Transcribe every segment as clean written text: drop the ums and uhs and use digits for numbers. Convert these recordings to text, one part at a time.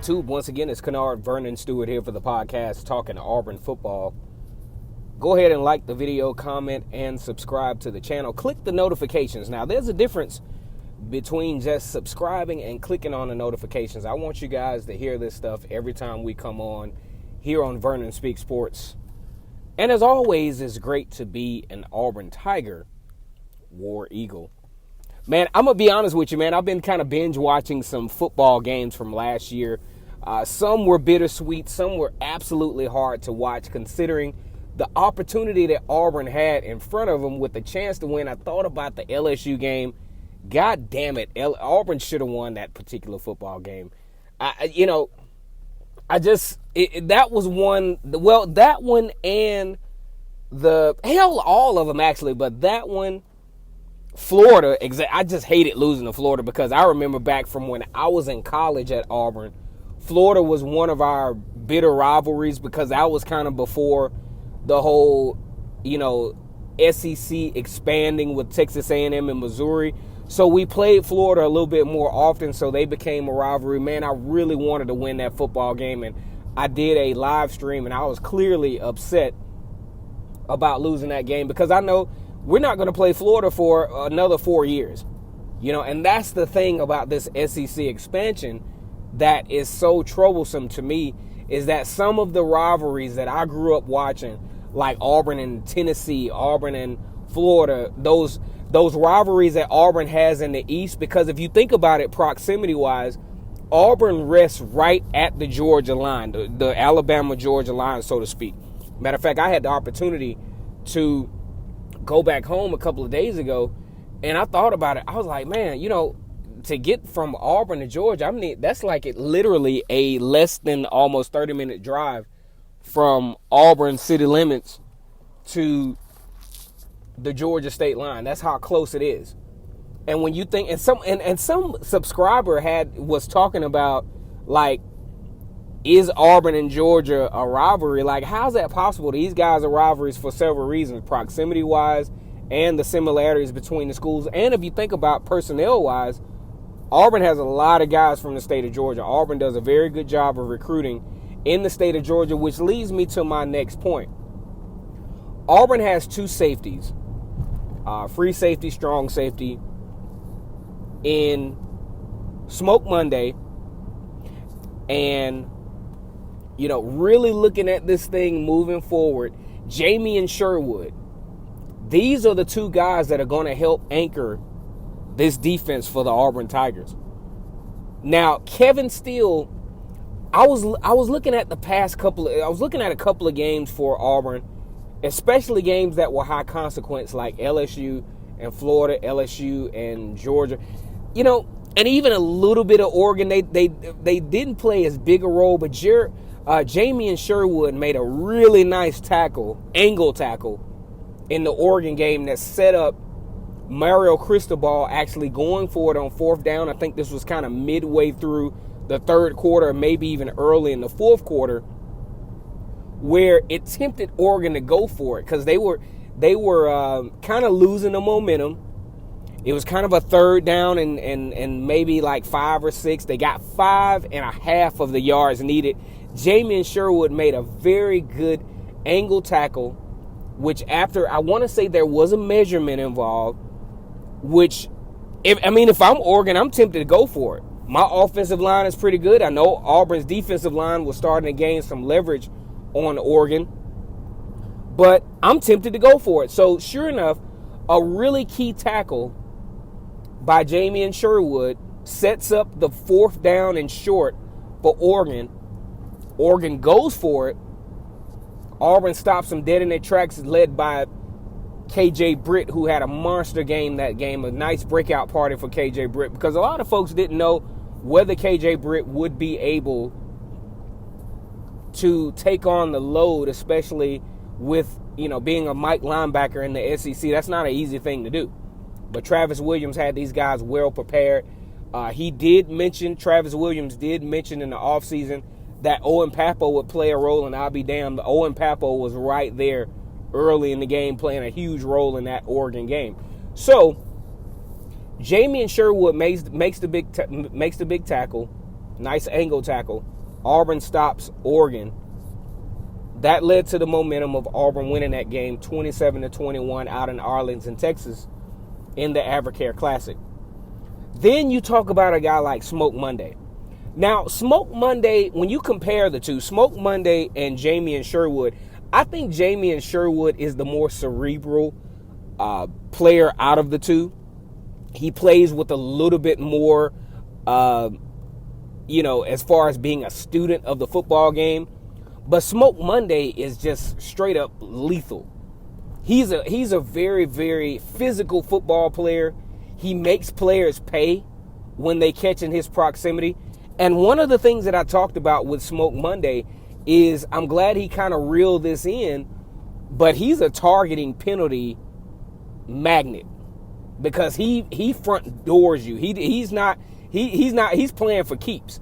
YouTube. Once again, it's Kennard Vernon Stewart here for the podcast talking Auburn football. Go ahead and like the video, comment, and subscribe to the channel. Click the notifications. Now, there's a difference between just subscribing and clicking on the notifications. I want you guys to hear this stuff every time we come on here on Vernon Speaks Sports. And as always, it's great to be an Auburn Tiger, War Eagle. Man, I'm going to be honest with you, man. I've been kind of binge watching some football games from last year. Some were bittersweet. Some were absolutely hard to watch considering the opportunity that Auburn had in front of them with the chance to win. I thought about the LSU game. God damn it. Auburn should have won that particular football game. That was one. Well, that one and all of them actually, but that one, Florida, I just hated losing to Florida because I remember back from when I was in college at Auburn, Florida was one of our bitter rivalries because that was kind of before the whole, SEC expanding with Texas A&M and Missouri. So we played Florida a little bit more often, so they became a rivalry. Man, I really wanted to win that football game, and I did a live stream, and I was clearly upset about losing that game because I know we're not going to play Florida for another 4 years. And that's the thing about this SEC expansion that is so troublesome to me is that some of the rivalries that I grew up watching, like Auburn and Tennessee, Auburn and Florida, those rivalries that Auburn has in the East, because if you think about it proximity-wise, Auburn rests right at the Georgia line, the Alabama-Georgia line, so to speak. Matter of fact, I had the opportunity to go back home a couple of days ago, and I thought about it. I was like, man, to get from Auburn to Georgia, that's like literally a less than almost 30-minute drive from Auburn city limits to the Georgia state line. That's how close it is. And when you think, and some subscriber was talking about, like, is Auburn and Georgia a rivalry? Like, how's that possible? These guys are rivalries for several reasons, proximity-wise and the similarities between the schools. And if you think about personnel-wise, Auburn has a lot of guys from the state of Georgia. Auburn does a very good job of recruiting in the state of Georgia, which leads me to my next point. Auburn has two safeties, free safety, strong safety, in Smoke Monday, and really looking at this thing moving forward, Jamien Sherwood. These are the two guys that are going to help anchor this defense for the Auburn Tigers. Now, Kevin Steele, I was looking at a couple of games for Auburn, especially games that were high consequence like LSU and Florida, LSU and Georgia. And even a little bit of Oregon, they didn't play as big a role, but Jamien Sherwood made a really nice angle tackle in the Oregon game that set up Mario Cristobal actually going for it on fourth down. I think this was kind of midway through the third quarter, maybe even early in the fourth quarter, where it tempted Oregon to go for it because they were kind of losing the momentum. It was kind of a third down and maybe like 5 or 6. They got 5.5 of the yards needed. Jamien Sherwood made a very good angle tackle, which after, I want to say there was a measurement involved, which, if I'm Oregon, I'm tempted to go for it. My offensive line is pretty good. I know Auburn's defensive line was starting to gain some leverage on Oregon, but I'm tempted to go for it. So sure enough, a really key tackle by Jamien Sherwood sets up the fourth down and short for Oregon. Oregon goes for it. Auburn stops them dead in their tracks, led by KJ Britt, who had a monster game that game, a nice breakout party for KJ Britt, because a lot of folks didn't know whether KJ Britt would be able to take on the load, especially with, being a Mike linebacker in the SEC. That's not an easy thing to do. But Travis Williams had these guys well prepared. Travis Williams did mention in the offseason that Owen Pappo would play a role, and I'll be damned, Owen Pappo was right there early in the game playing a huge role in that Oregon game. So Jamien Sherwood makes the big tackle, nice angle tackle. Auburn stops Oregon. That led to the momentum of Auburn winning that game 27-21 out in Arlington, Texas in the Advocare Classic. Then you talk about a guy like Smoke Monday. Now, Smoke Monday, when you compare the two, Smoke Monday and Jamien Sherwood, I think Jamien Sherwood is the more cerebral player out of the two. He plays with a little bit more, as far as being a student of the football game. But Smoke Monday is just straight up lethal. He's a very, very physical football player. He makes players pay when they catch in his proximity. And one of the things that I talked about with Smoke Monday is I'm glad he kind of reeled this in, but he's a targeting penalty magnet because he front doors you. He's playing for keeps.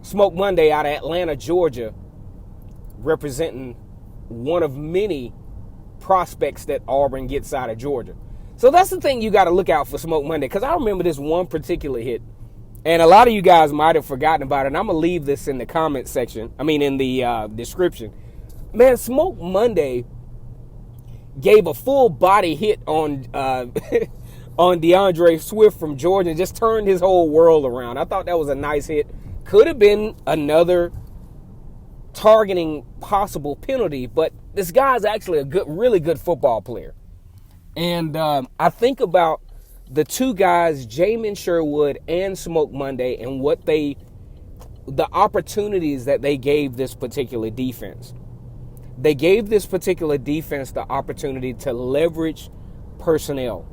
Smoke Monday out of Atlanta, Georgia, representing one of many prospects that Auburn gets out of Georgia. So that's the thing you got to look out for Smoke Monday, because I remember this one particular hit, and a lot of you guys might have forgotten about it, and I'm going to leave this in the comment section, in the description. Man, Smoke Monday gave a full body hit on on DeAndre Swift from Georgia and just turned his whole world around. I thought that was a nice hit. Could have been another targeting possible penalty, but this guy's actually a really good football player. And I think about the two guys, Jamien Sherwood and Smoke Monday, and the opportunities that they gave this particular defense. They gave this particular defense the opportunity to leverage personnel,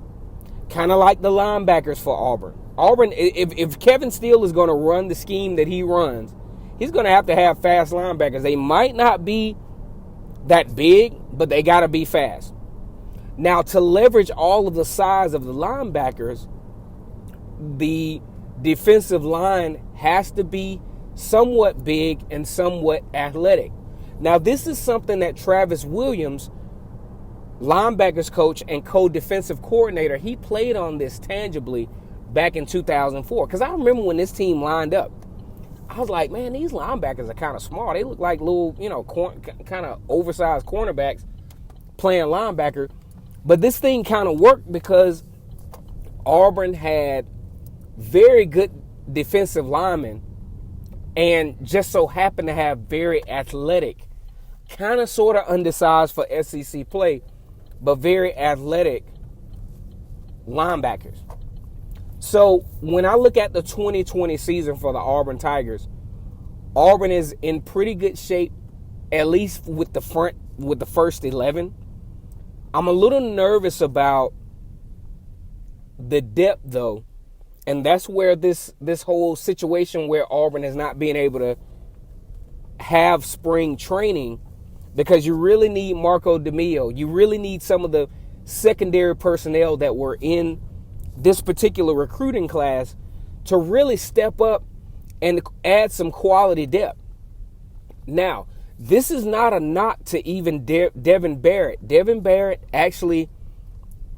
kind of like the linebackers for Auburn. Auburn, if Kevin Steele is going to run the scheme that he runs, he's going to have fast linebackers. They might not be that big, but they got to be fast. Now, to leverage all of the size of the linebackers, the defensive line has to be somewhat big and somewhat athletic. Now, this is something that Travis Williams, linebackers coach and co-defensive coordinator, he played on this tangibly back in 2004. Because I remember when this team lined up, I was like, man, these linebackers are kind of small. They look like little, kind of oversized cornerbacks playing linebacker. But this thing kind of worked because Auburn had very good defensive linemen and just so happened to have very athletic, kind of sort of undersized for SEC play, but very athletic linebackers. So when I look at the 2020 season for the Auburn Tigers, Auburn is in pretty good shape, at least with the first 11. I'm a little nervous about the depth, though, and that's where this whole situation where Auburn is not being able to have spring training, because you really need Marco DeMio. You really need some of the secondary personnel that were in this particular recruiting class to really step up and add some quality depth. Now, this is not a knock to even Devin Barrett. Devin Barrett actually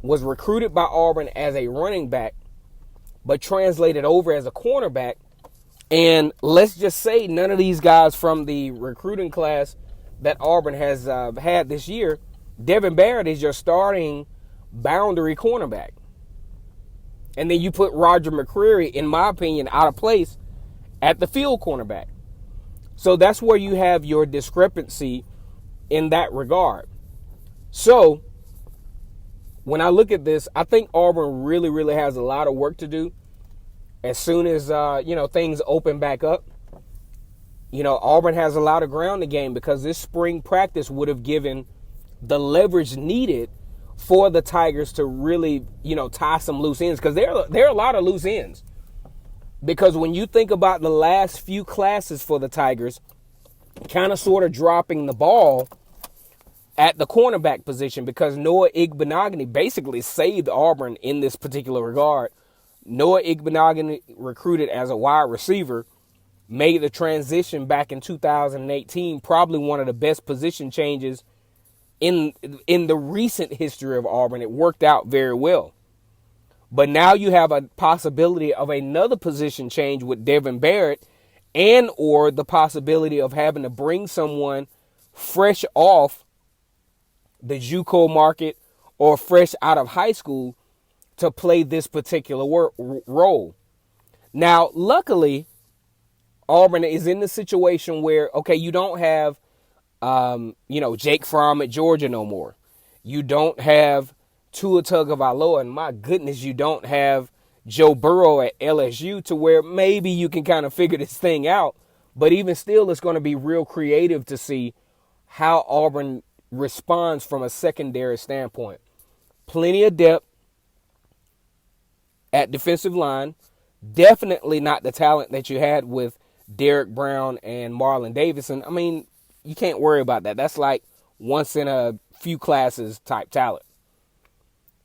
was recruited by Auburn as a running back, but translated over as a cornerback. And let's just say none of these guys from the recruiting class that Auburn has had this year, Devin Barrett is your starting boundary cornerback. And then you put Roger McCreary, in my opinion, out of place at the field cornerback. So that's where you have your discrepancy in that regard. So when I look at this, I think Auburn really, really has a lot of work to do. As soon as, things open back up, Auburn has a lot of ground to gain, because this spring practice would have given the leverage needed for the Tigers to really, tie some loose ends, because there are a lot of loose ends. Because when you think about the last few classes for the Tigers, kind of sort of dropping the ball at the cornerback position, because Noah Igbenogany basically saved Auburn in this particular regard. Noah Igbenogany, recruited as a wide receiver, made the transition back in 2018, probably one of the best position changes in the recent history of Auburn. It worked out very well. But now you have a possibility of another position change with Devin Barrett, and or the possibility of having to bring someone fresh off the JUCO market or fresh out of high school to play this particular role. Now, luckily, Auburn is in the situation where, okay, you don't have, Jake Fromm at Georgia no more. You don't have Tua Tagovailoa, and my goodness, you don't have Joe Burrow at LSU, to where maybe you can kind of figure this thing out. But even still, it's going to be real creative to see how Auburn responds from a secondary standpoint. Plenty of depth at defensive line. Definitely not the talent that you had with Derek Brown and Marlon Davidson. I mean, you can't worry about that. That's like once in a few classes type talent.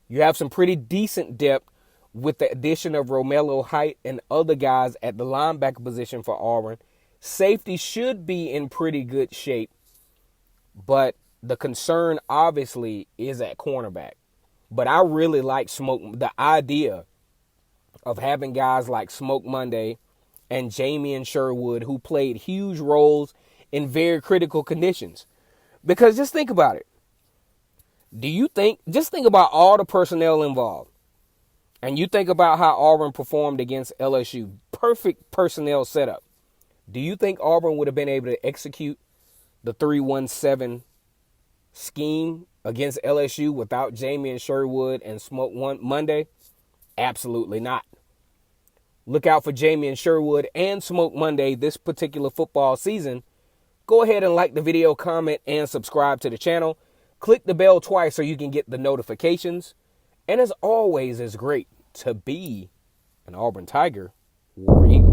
You have some pretty decent depth with the addition of Romello Height and other guys at the linebacker position for Auburn. Safety should be in pretty good shape, but the concern obviously is at cornerback. But I really like the idea of having guys like Smoke Monday and Jamien Sherwood, who played huge roles in very critical conditions. Because just think about it. Just think about all the personnel involved. And you think about how Auburn performed against LSU. Perfect personnel setup. Do you think Auburn would have been able to execute the 3-1-7 scheme against LSU without Jamien Sherwood and Smoke Monday? Absolutely not. Look out for Jamien Sherwood and Smoke Monday this particular football season. Go ahead and like the video, comment, and subscribe to the channel. Click the bell twice so you can get the notifications. And as always, it's great to be an Auburn Tiger, War Eagle.